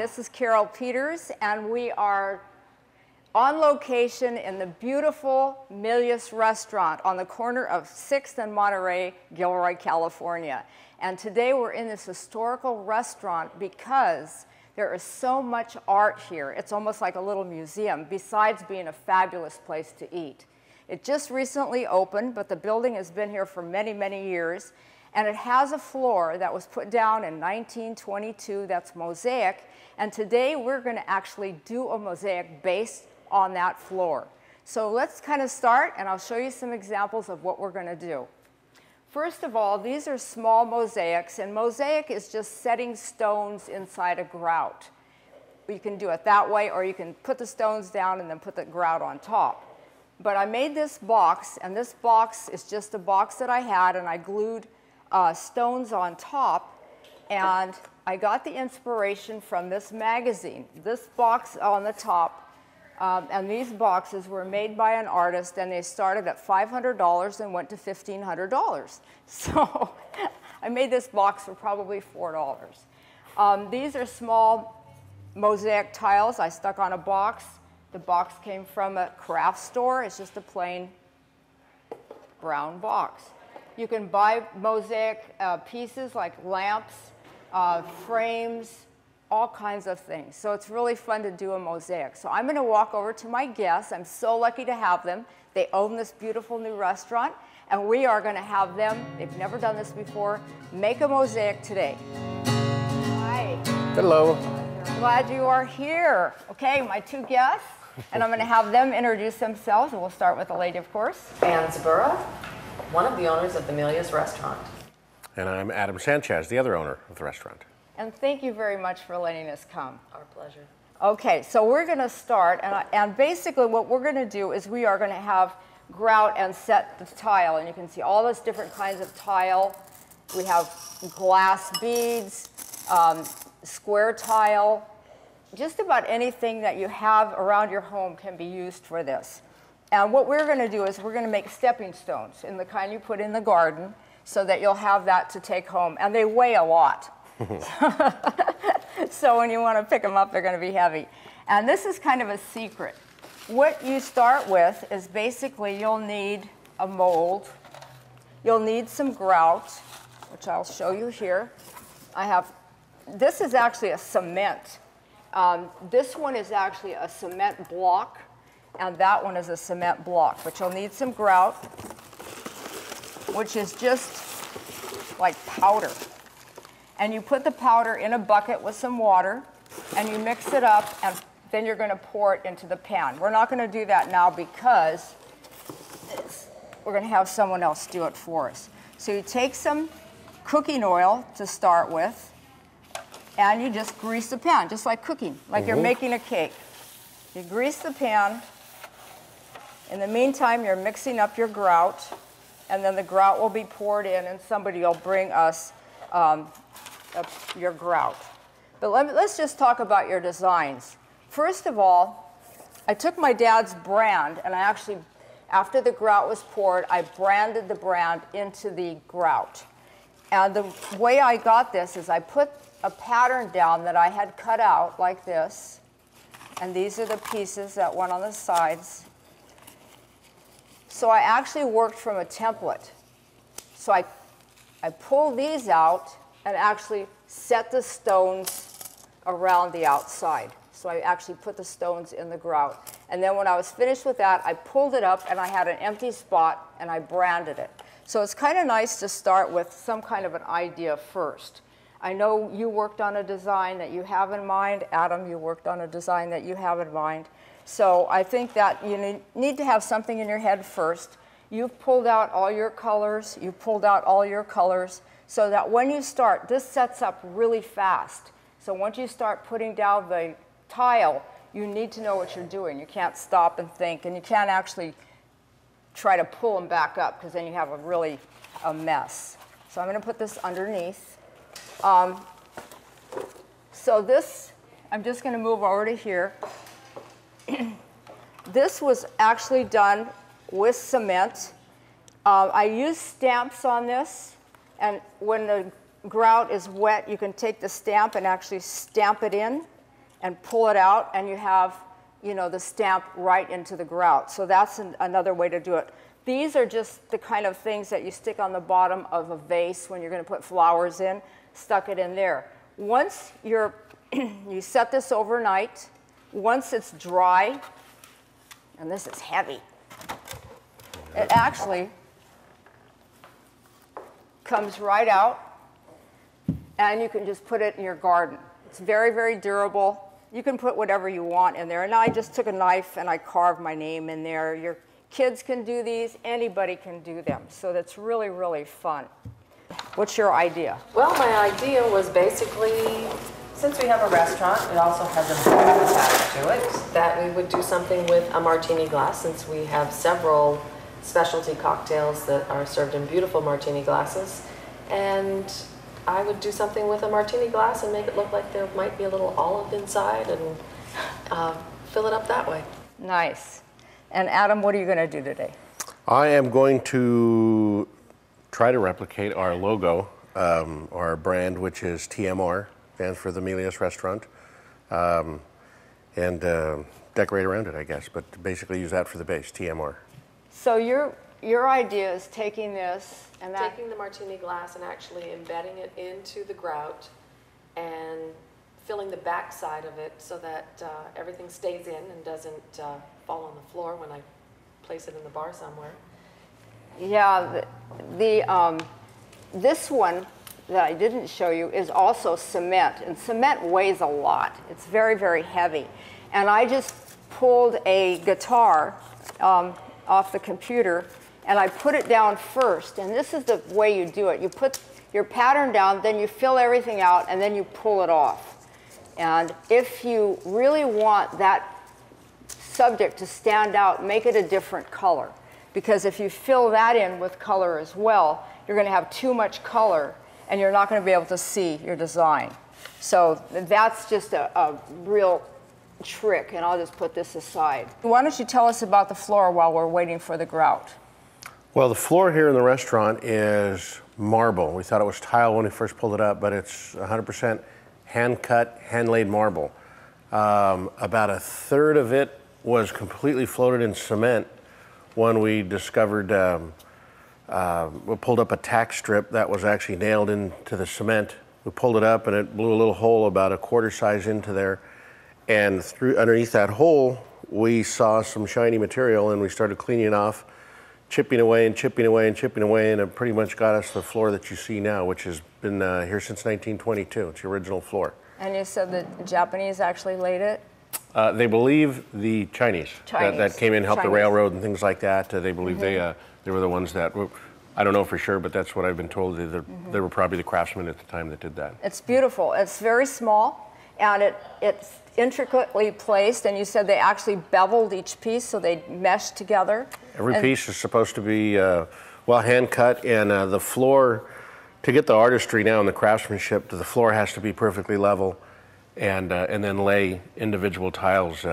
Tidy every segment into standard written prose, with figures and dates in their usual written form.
this is Carol Peters, and we are on location in the beautiful Milias Restaurant on the corner of 6th and Monterey, Gilroy, California. And today we're in this historical restaurant because there is so much art here. It's almost like a little museum, besides being a fabulous place to eat. It just recently opened, but the building has been here for many, many years. And it has a floor that was put down in 1922, that's Mosaic. And today we're going to actually do a mosaic based on that floor. So let's kind of start, and I'll show you some examples of what we're going to do. First of all, these are small mosaics, and mosaic is just setting stones inside a grout. You can do it that way, or you can put the stones down and then put the grout on top. But I made this box, and this box is just a box that I had, and I glued stones on top, and I got the inspiration from this magazine. This box on the top, and these boxes were made by an artist, and they started at $500 and went to $1,500. So I made this box for probably $4. These are small mosaic tiles I stuck on a box. The box came from a craft store. It's just a plain brown box. You can buy mosaic pieces like lamps, frames, all kinds of things. So it's really fun to do a mosaic. So I'm going to walk over to my guests. I'm so lucky to have them. They own this beautiful new restaurant, and we are going to have them, they've never done this before, make a mosaic today. Hi. Hello. Glad you are here. Okay, my two guests, and I'm going to have them introduce themselves, and we'll start with the lady, of course. And Zubura, one of the owners of the Milias Restaurant. And I'm Adam Sanchez, the other owner of the restaurant. And thank you very much for letting us come. Our pleasure. Okay, so we're going to start, and basically what we're going to do is we are going to have grout and set the tile, and you can see all those different kinds of tile. We have glass beads, square tile, just about anything that you have around your home can be used for this. And what we're going to do is we're going to make stepping stones in the kind you put in the garden so that you'll have that to take home. And they weigh a lot. So when you want to pick them up, they're going to be heavy. And this is kind of a secret. What you start with is basically you'll need a mold. You'll need some grout, which I'll show you here. This is actually a cement. This one is actually a cement block. And that one is a cement block. But you'll need some grout, which is just like powder. And you put the powder in a bucket with some water, and you mix it up, and then you're going to pour it into the pan. We're not going to do that now because we're going to have someone else do it for us. So you take some cooking oil to start with, and you just grease the pan, just like cooking, like you're making a cake. You grease the pan. In the meantime, you're mixing up your grout, and then the grout will be poured in, and somebody will bring us your grout. But let's just talk about your designs. First of all, I took my dad's brand, and I actually, after the grout was poured, I branded the brand into the grout. And the way I got this is I put a pattern down that I had cut out like this, and these are the pieces that went on the sides. So I actually worked from a template. So I pulled these out and actually set the stones around the outside. So I actually put the stones in the grout. And then when I was finished with that, I pulled it up, and I had an empty spot, and I branded it. So it's kind of nice to start with some kind of an idea first. I know you worked on a design that you have in mind. Adam, you worked on a design that you have in mind. So I think that you need to have something in your head first. You've pulled out all your colors. You've pulled out all your colors so that when you start, this sets up really fast. So once you start putting down the tile, you need to know what you're doing. You can't stop and think, and you can't actually try to pull them back up because then you have a mess. So I'm going to put this underneath. So this, I'm just going to move over to here. This was actually done with cement. I used stamps on this, and when the grout is wet, you can take the stamp and actually stamp it in. and pull it out, and you have, you know, the stamp right into the grout. So that's another way to do it. These are just the kind of things that you stick on the bottom of a vase when you're going to put flowers in, stuck it in there. Once you set this overnight, once it's dry, and this is heavy, it actually comes right out, and you can just put it in your garden. It's very, very durable. You can put whatever you want in there. And I just took a knife and I carved my name in there. Your kids can do these. Anybody can do them. So that's really, really fun. What's your idea? Well, my idea was basically, since we have a restaurant, it also has a bar attached to it, that we would do something with a martini glass, since we have several specialty cocktails that are served in beautiful martini glasses. And I would do something with a martini glass and make it look like there might be a little olive inside, and fill it up that way. Nice. And Adam, what are you going to do today? I am going to try to replicate our logo, our brand, which is TMR, stands for the Milias Restaurant, and decorate around it, I guess, but basically use that for the base, TMR. So your idea is taking this and Taking the martini glass and actually embedding it into the grout and filling the back side of it so that everything stays in and doesn't fall on the floor when I place it in the bar somewhere. Yeah, this one that I didn't show you is also cement, and cement weighs a lot. It's very, very heavy. And I just pulled a guitar off the computer, and I put it down first, and this is the way you do it. You put your pattern down, then you fill everything out, and then you pull it off. And if you really want that subject to stand out, make it a different color. Because if you fill that in with color as well, you're going to have too much color, and you're not going to be able to see your design. So that's just a real trick, and I'll just put this aside. Why don't you tell us about the floor while we're waiting for the grout? Well, the floor here in the restaurant is marble. We thought it was tile when we first pulled it up, but it's 100% hand-cut, hand-laid marble. About a third of it was completely floated in cement when we discovered, we pulled up a tack strip that was actually nailed into the cement. We pulled it up and it blew a little hole about a quarter size into there. And underneath that hole, we saw some shiny material, and we started cleaning it off, chipping away and chipping away and chipping away, and it pretty much got us the floor that you see now, which has been here since 1922. It's the original floor. And you said the Japanese actually laid it? They believe the Chinese. That came in, helped the railroad and things like that. They believe they were the ones that, I don't know for sure, but that's what I've been told. They were probably the craftsmen at the time that did that. It's beautiful. It's very small, and it's intricately placed, and you said they actually beveled each piece so they meshed together. Every piece is supposed to be well hand cut, and the floor, to get the artistry now and the craftsmanship, the floor has to be perfectly level, and then lay individual tiles.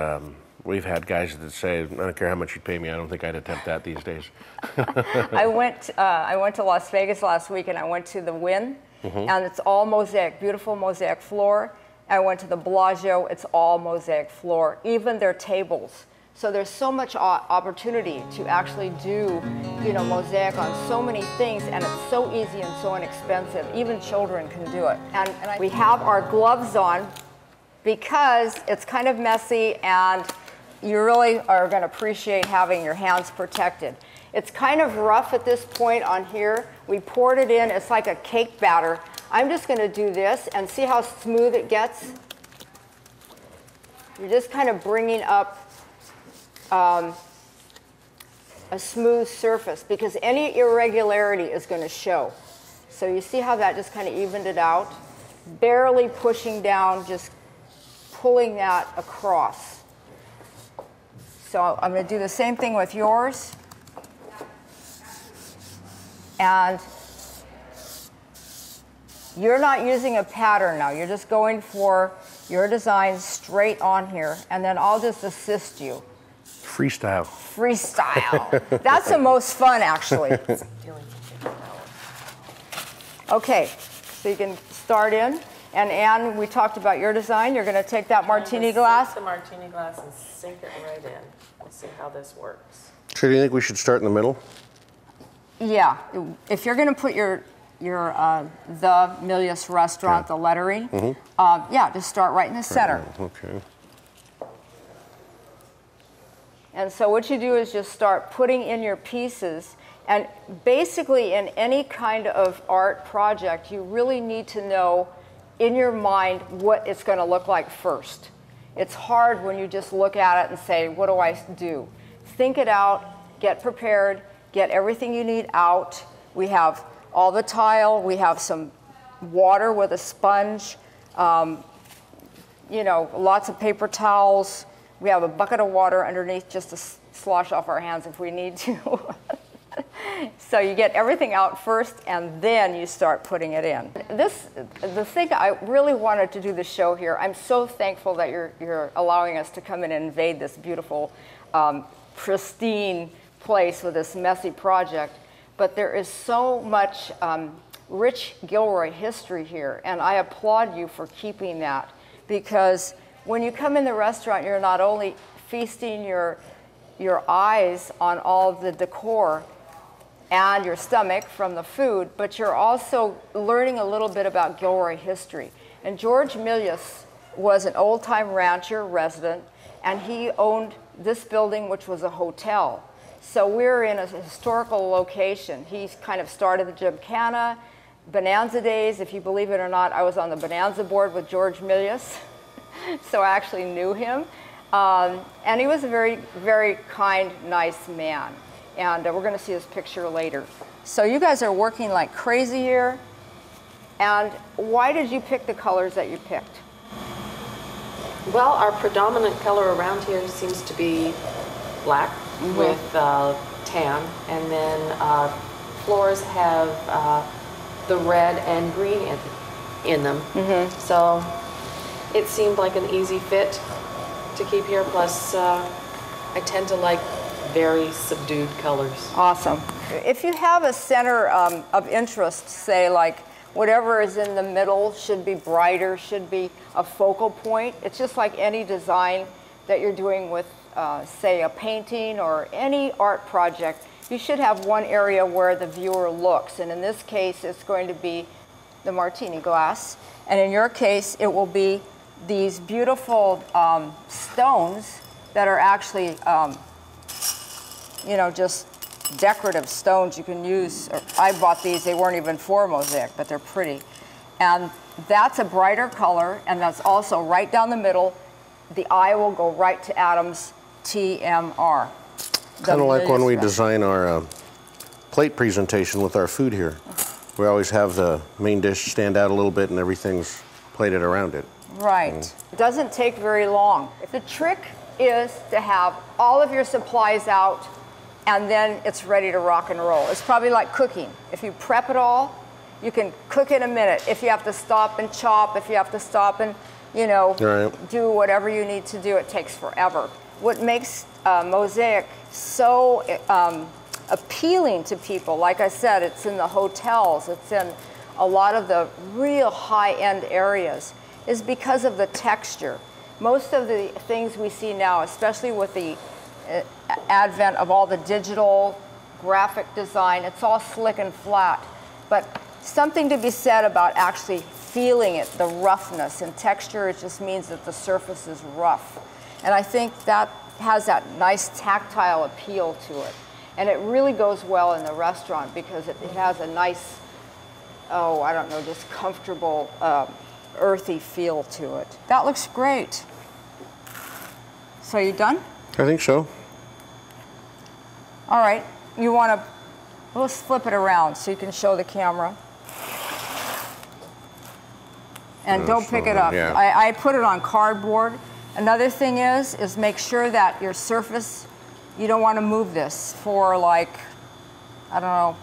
We've had guys that say, I don't care how much you pay me, I don't think I'd attempt that these days. I went to Las Vegas last week, and I went to the Wynn, and it's all mosaic, beautiful mosaic floor. I went to the Bellagio, it's all mosaic floor, even their tables. So there's so much opportunity to actually do, mosaic on so many things, and it's so easy and so inexpensive. Even children can do it. And we have our gloves on because it's kind of messy, and you really are going to appreciate having your hands protected. It's kind of rough at this point on here. We poured it in, it's like a cake batter. I'm just going to do this and see how smooth it gets. You're just kind of bringing up a smooth surface, because any irregularity is going to show. So you see how that just kind of evened it out? Barely pushing down, just pulling that across. So I'm going to do the same thing with yours. And you're not using a pattern now. You're just going for your design straight on here, and then I'll just assist you. Freestyle. Freestyle. That's the most fun, actually. Okay, so you can start in. And Anne, we talked about your design. You're going to take that martini glass. The martini glass and sink it right in. We'll see how this works. So do you think we should start in the middle? Yeah. If you're going to put the Milias Restaurant, the lettering, yeah, just start right in the center. Okay. And so what you do is just start putting in your pieces. And basically in any kind of art project, you really need to know in your mind what it's going to look like first. It's hard when you just look at it and say, what do I do? Think it out, get prepared, get everything you need out. We have all the tile, we have some water with a sponge, you know, lots of paper towels. We have a bucket of water underneath just to slosh off our hands if we need to. So you get everything out first, and then you start putting it in. The thing I really wanted to do the show here, I'm so thankful that you're allowing us to come in and invade this beautiful, pristine place with this messy project. But there is so much rich Gilroy history here, and I applaud you for keeping that, because when you come in the restaurant, you're not only feasting your eyes on all of the decor and your stomach from the food, but you're also learning a little bit about Gilroy history. And George Milias was an old-time rancher resident, and he owned this building, which was a hotel. So we're in a historical location. He kind of started the Gymkhana, Bonanza days. If you believe it or not, I was on the Bonanza board with George Milias, so I actually knew him. And he was a very, very kind, nice man. And we're going to see this picture later. So you guys are working like crazy here. And why did you pick the colors that you picked? Well, our predominant color around here seems to be black with tan. And then floors have the red and green in them. So it seemed like an easy fit to keep here. Plus, I tend to like very subdued colors. Awesome. If you have a center of interest, say like whatever is in the middle should be brighter, should be a focal point. It's just like any design that you're doing with, say, a painting or any art project. You should have one area where the viewer looks. And in this case, it's going to be the martini glass. And in your case, it will be these beautiful stones that are actually you know, just decorative stones you can use. I bought these, they weren't even for Mosaic, but they're pretty. And that's a brighter color, and that's also right down the middle. The eye will go right to Adam's TMR. Kind of like when we design our plate presentation with our food here. We always have the main dish stand out a little bit and everything's plated around it. Right. It doesn't take very long. The trick is to have all of your supplies out, and then it's ready to rock and roll. It's probably like cooking. If you prep it all, you can cook in a minute. If you have to stop and chop, if you have to stop and, you know, do whatever you need to do, it takes forever. What makes Mosaic so appealing to people, like I said, it's in the hotels, it's in a lot of the real high-end areas, is because of the texture. Most of the things we see now, especially with the advent of all the digital graphic design, it's all slick and flat. But something to be said about actually feeling it, the roughness and texture, it just means that the surface is rough. And I think that has that nice tactile appeal to it. And it really goes well in the restaurant because it has a nice, oh, I don't know, just comfortable, earthy feel to it. That looks great. So you done? I think so. All right, you want to, let's flip it around so you can show the camera. And don't pick it up. Yeah. I put it on cardboard. Another thing is make sure that your surface, you don't want to move this for like, I don't know,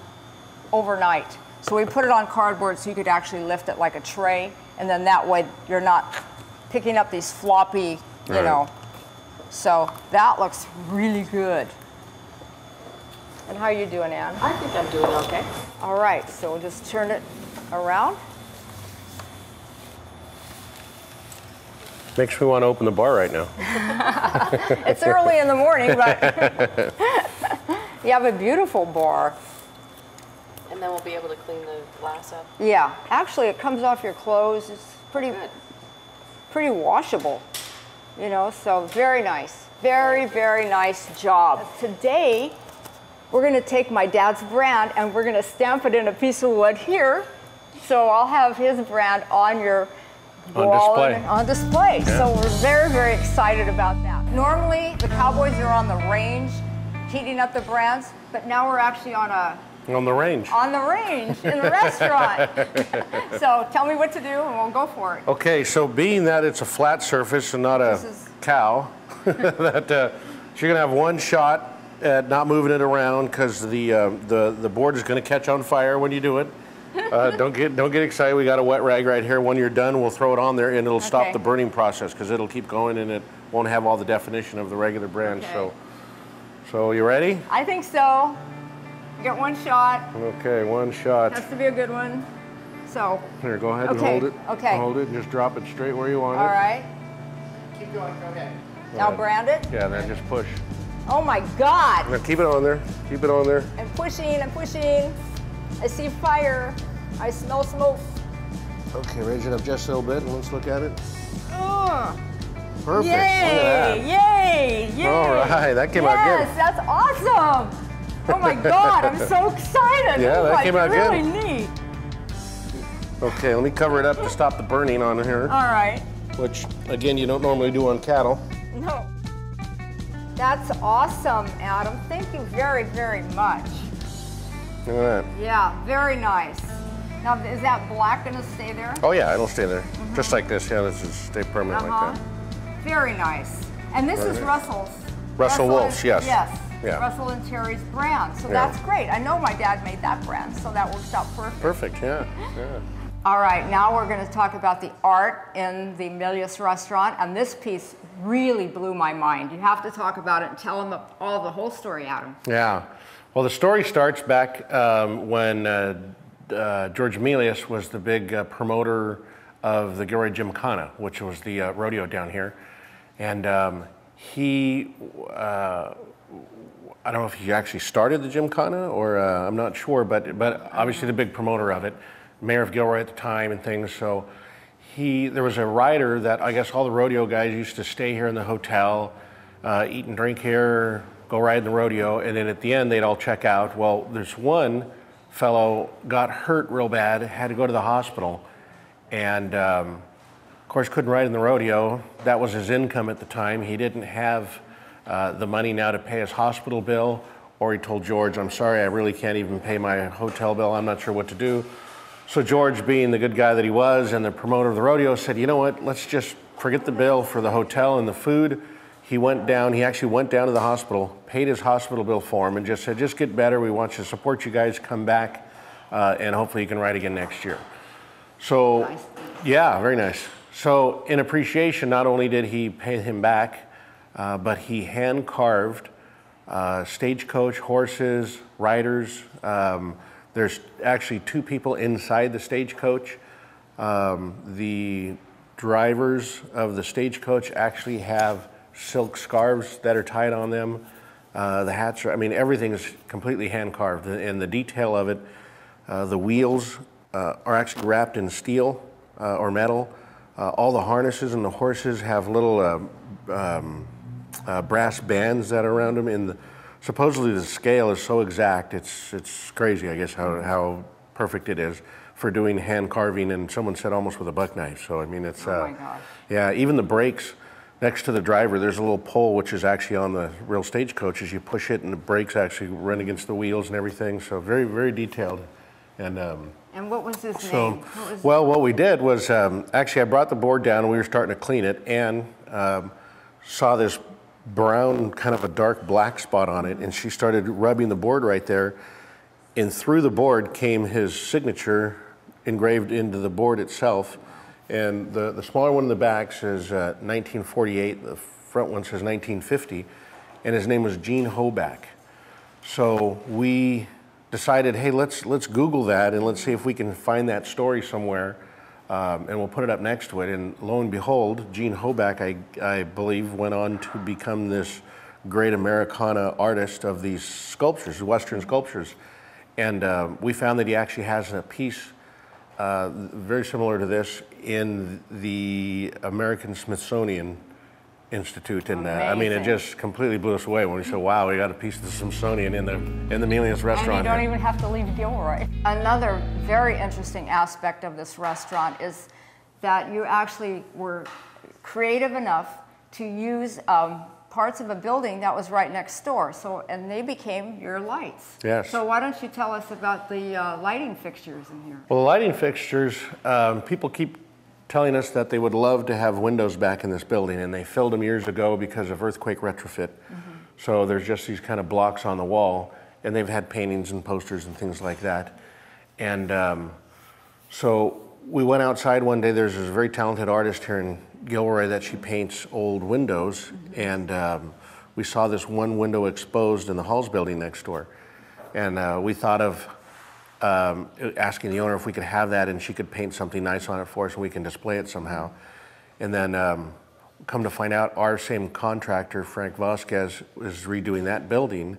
overnight. So we put it on cardboard so you could actually lift it like a tray, and then that way you're not picking up these floppy, you know. So that looks really good. And how are you doing, Anne? I think I'm doing okay. All right, so we'll just turn it around. Makes me want to open the bar right now. It's early in the morning, but you have a beautiful bar. And then we'll be able to clean the glass up. Yeah, actually it comes off your clothes. It's pretty washable, you know, so very nice. Very, very nice job. Today, we're gonna take my dad's brand and we're gonna stamp it in a piece of wood here. So I'll have his brand on your wall on display. Yeah. So we're very, very excited about that. Normally, the cowboys are on the range, heating up the brands, but now we're actually on the range. On the range in the restaurant. So tell me what to do and we'll go for it. Okay, so being that it's a flat surface and not a cow, that you're gonna have one shot at not moving it around because the board is gonna catch on fire when you do it. Don't get excited. We got a wet rag right here. When you're done, we'll throw it on there and it'll stop the burning process because it'll keep going and it won't have all the definition of the regular brand. Okay. So you ready? I think so. Get one shot. Okay, one shot. Has to be a good one. So. Here, go ahead and hold it. Okay. Hold it and just drop it straight where you want it. All right. Keep going. Go ahead. Now brand it. Yeah, then just push. Oh my God. Now keep it on there. Keep it on there. I'm pushing. I'm pushing. I see fire. I smell smoke. Okay, raise it up just a little bit and let's look at it. Perfect. Yay! Yay! Yay! All right, that came out good. Yes, that's awesome. Oh my God, I'm so excited. Yeah, that came out really good. Really neat. Okay, let me cover it up to stop the burning on here. All right. Which, again, you don't normally do on cattle. No. That's awesome, Adam. Thank you very, very much. Look at that. Yeah, very nice. Now, is that black gonna stay there? Oh yeah, it'll stay there. Just like this, yeah, this will stay permanent like that. Very nice. And this is Russell's. Russell Wolf's, yes. Yes. Yeah. Russell and Terry's brand. So that's great. I know my dad made that brand, so that works out perfect. Perfect, yeah. All right, now we're going to talk about the art in the Milias Restaurant, and this piece really blew my mind. You have to talk about it and tell them the whole story, Adam. Yeah. Well, the story starts back when George Milias was the big promoter of the Gilroy Gymkhana, which was the rodeo down here. And he, I don't know if he actually started the Gymkhana or I'm not sure, but obviously the big promoter of it, mayor of Gilroy at the time and things. So there was a rider that I guess all the rodeo guys used to stay here in the hotel, eat and drink here, go ride in the rodeo, and then at the end they'd all check out. Well, there's one fellow got hurt real bad, had to go to the hospital, and of course couldn't ride in the rodeo. That was his income at the time. He didn't have the money now to pay his hospital bill, or he told George, I'm sorry, I really can't even pay my hotel bill, I'm not sure what to do. So George, being the good guy that he was and the promoter of the rodeo, said, you know what, let's just forget the bill for the hotel and the food. He actually went down to the hospital, paid his hospital bill for him, and just said, just get better, we want you to support you guys, come back, and hopefully you can ride again next year. So, nice. Yeah, very nice. So in appreciation, not only did he pay him back, but he hand-carved stagecoach, horses, riders. There's actually 2 people inside the stagecoach. The drivers of the stagecoach actually have silk scarves that are tied on them. The hats I mean, everything is completely hand-carved. And the detail of it, the wheels are actually wrapped in steel or metal. All the harnesses and the horses have little brass bands that are around them. Supposedly the scale is so exact, it's crazy, I guess, how perfect it is for doing hand carving, and someone said almost with a buck knife. So I mean, it's oh my gosh. Yeah, even the brakes next to the driver, there's a little pole which is actually on the real stagecoaches. You push it and the brakes actually run against the wheels and everything. So very, very detailed. And what was his name? What we did was actually I brought the board down and we were starting to clean it, and saw this brown, kind of a dark black spot on it, and she started rubbing the board right there, and through the board came his signature engraved into the board itself. And the smaller one in the back says 1948, the front one says 1950, and his name was Gene Hoback. So we decided, hey, let's Google that and let's see if we can find that story somewhere. and we'll put it up next to it. And lo and behold, Gene Hoback, I believe, went on to become this great Americana artist of these sculptures, Western sculptures. And we found that he actually has a piece very similar to this in the American Smithsonian Institute. And I mean, it just completely blew us away when we said, wow, we got a piece of the Smithsonian in the Milias Restaurant. And you don't even have to leave Gilroy. Another very interesting aspect of this restaurant is that you actually were creative enough to use parts of a building that was right next door. And they became your lights. Yes. So why don't you tell us about the lighting fixtures in here? Well, the lighting fixtures, people keep telling us that they would love to have windows back in this building, and they filled them years ago because of earthquake retrofit. So there's just these kind of blocks on the wall, and they've had paintings and posters and things like that. And so we went outside one day. There's this very talented artist here in Gilroy that she paints old windows, and we saw this one window exposed in the Halls building next door. And we thought of asking the owner if we could have that and she could paint something nice on it for us and we can display it somehow. And then come to find out, our same contractor, Frank Vasquez, is redoing that building.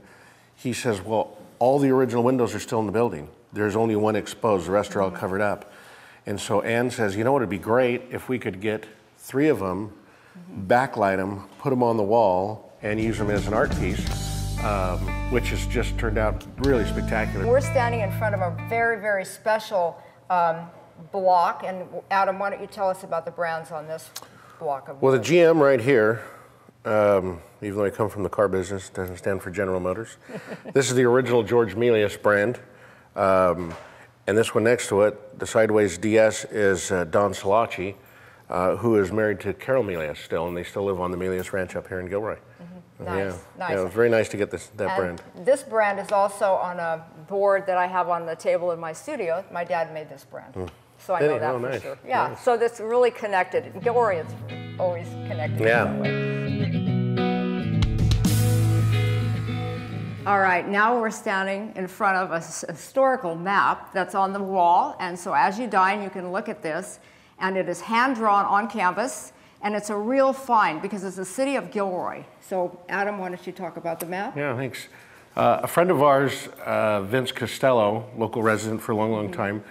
He says, well, all the original windows are still in the building. There's only one exposed, the rest are all covered up. And so Ann says, you know what, it'd be great if we could get 3 of them, backlight them, put them on the wall, and use them as an art piece. Which has just turned out really spectacular. We're standing in front of a very, very special block. And Adam, why don't you tell us about the brands on this block of wood? Well, the GM right here, even though I come from the car business, doesn't stand for General Motors. This is the original George Milias brand. And this one next to it, the Sideways DS, is Don Salacci, who is married to Carol Milias still, and they still live on the Milias Ranch up here in Gilroy. Nice, nice. Yeah, it was very nice to get that brand. This brand is also on a board that I have on the table in my studio. My dad made this brand. So I know that for sure. Yeah, nice. So that's really connected. Gilroy is always connected that way. All right, now we're standing in front of a historical map that's on the wall. And so as you dine, you can look at this. And it is hand-drawn on canvas. And it's a real find because it's the city of Gilroy. So Adam, why don't you talk about the map? Yeah, thanks. A friend of ours, Vince Costello, local resident for a long, long time,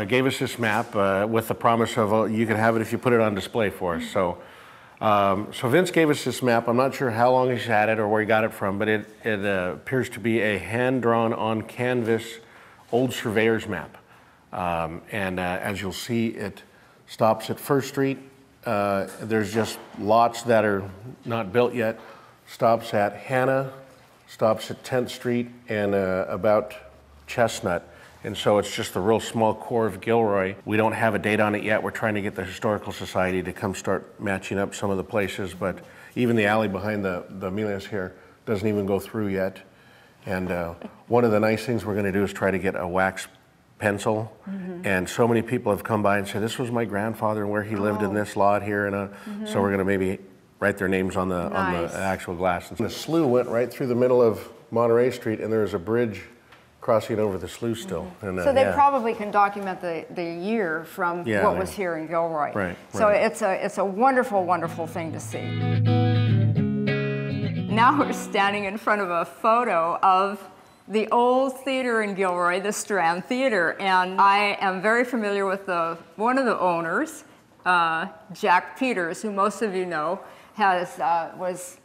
gave us this map with the promise of you can have it if you put it on display for us. So Vince gave us this map. I'm not sure how long he's had it or where he got it from, but it appears to be a hand-drawn on canvas old surveyor's map. As you'll see, it stops at First Street. There's just lots that are not built yet. Stops at Hannah, stops at 10th Street, and about Chestnut. And so it's just the real small core of Gilroy. We don't have a date on it yet. We're trying to get the Historical Society to come start matching up some of the places, but even the alley behind the Milias here doesn't even go through yet. And one of the nice things we're going to do is try to get a wax pencil, and so many people have come by and said, this was my grandfather and where he lived in this lot here, and so we're going to maybe write their names on the actual glass. And the slough went right through the middle of Monterey Street, and there's a bridge crossing over the slough still. And, so they probably can document the year from what was here in Gilroy. Right. So it's a wonderful, wonderful thing to see. Now we're standing in front of a photo of the old theater in Gilroy, the Strand Theater, and I am very familiar with one of the owners, Jack Peters, who most of you know was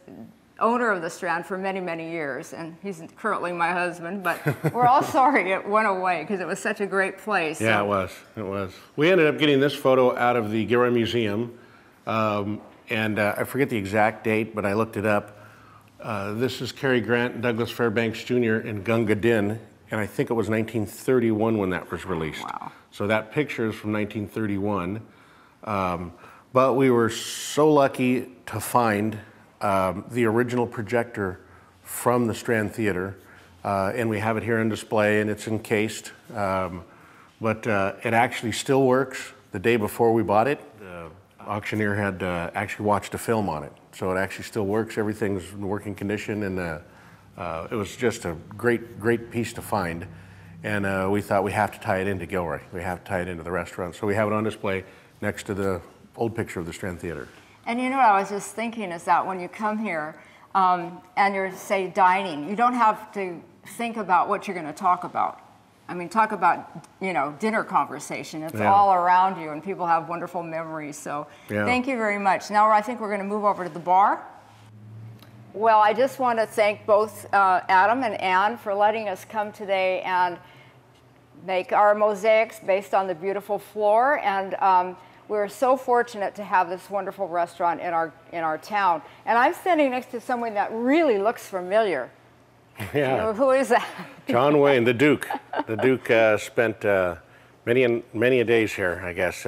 owner of the Strand for many, many years, and he's currently my husband, but we're all sorry it went away because it was such a great place. Yeah, so. It was. We ended up getting this photo out of the Gilroy Museum, and I forget the exact date, but I looked it up. This is Cary Grant and Douglas Fairbanks Jr. in Gunga Din, and I think it was 1931 when that was released. Wow. So that picture is from 1931. But we were so lucky to find the original projector from the Strand Theater, and we have it here on display, and it's encased. But it actually still works. The day before we bought it, the auctioneer had actually watched a film on it. So it actually still works. Everything's in working condition, and it was just a great, great piece to find. And we thought we have to tie it into Gilroy. We have to tie it into the restaurant. So we have it on display next to the old picture of the Strand Theater. And you know what I was just thinking is that when you come here and you're, say, dining, you don't have to think about what you're going to talk about. I mean, talk about, you know, dinner conversation. It's all around you, and people have wonderful memories. So thank you very much. Now I think we're going to move over to the bar. Well, I just want to thank both Adam and Ann for letting us come today and make our mosaics based on the beautiful floor. And we're so fortunate to have this wonderful restaurant in our town. And I'm standing next to someone that really looks familiar. Yeah. Who is that? John Wayne, the Duke. The Duke spent many a days here, I guess.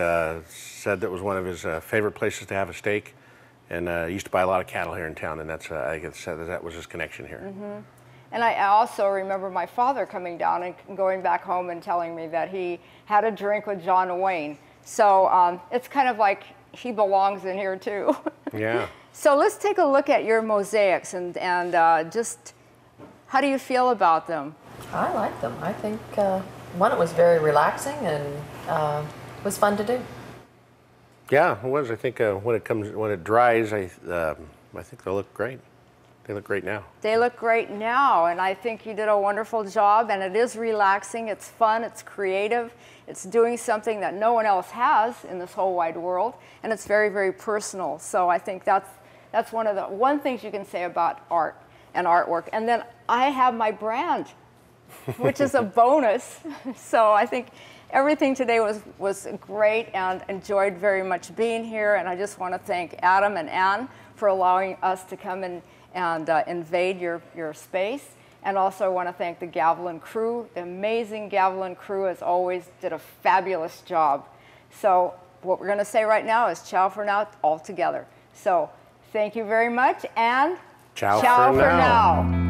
Said that was one of his favorite places to have a steak, and he used to buy a lot of cattle here in town, and that's I guess that was his connection here. Mm-hmm. And I also remember my father coming down and going back home and telling me that he had a drink with John Wayne. So it's kind of like he belongs in here too. Yeah. So let's take a look at your mosaics and just. How do you feel about them? I like them. I think, one, it was very relaxing and was fun to do. Yeah, it was. I think when it dries, I think they'll look great. They look great now. They look great now, and I think you did a wonderful job, and it is relaxing, it's fun, it's creative, it's doing something that no one else has in this whole wide world, and it's very, very personal. So I think that's one things you can say about art and artwork. And then I have my brand, which is a bonus. So I think everything today was great and enjoyed very much being here. And I just want to thank Adam and Ann for allowing us to come and invade your space. And also I want to thank the Gavilan crew. The amazing Gavilan crew, as always, did a fabulous job. So what we're going to say right now is ciao for now, all together. So thank you very much, and ciao for now. now.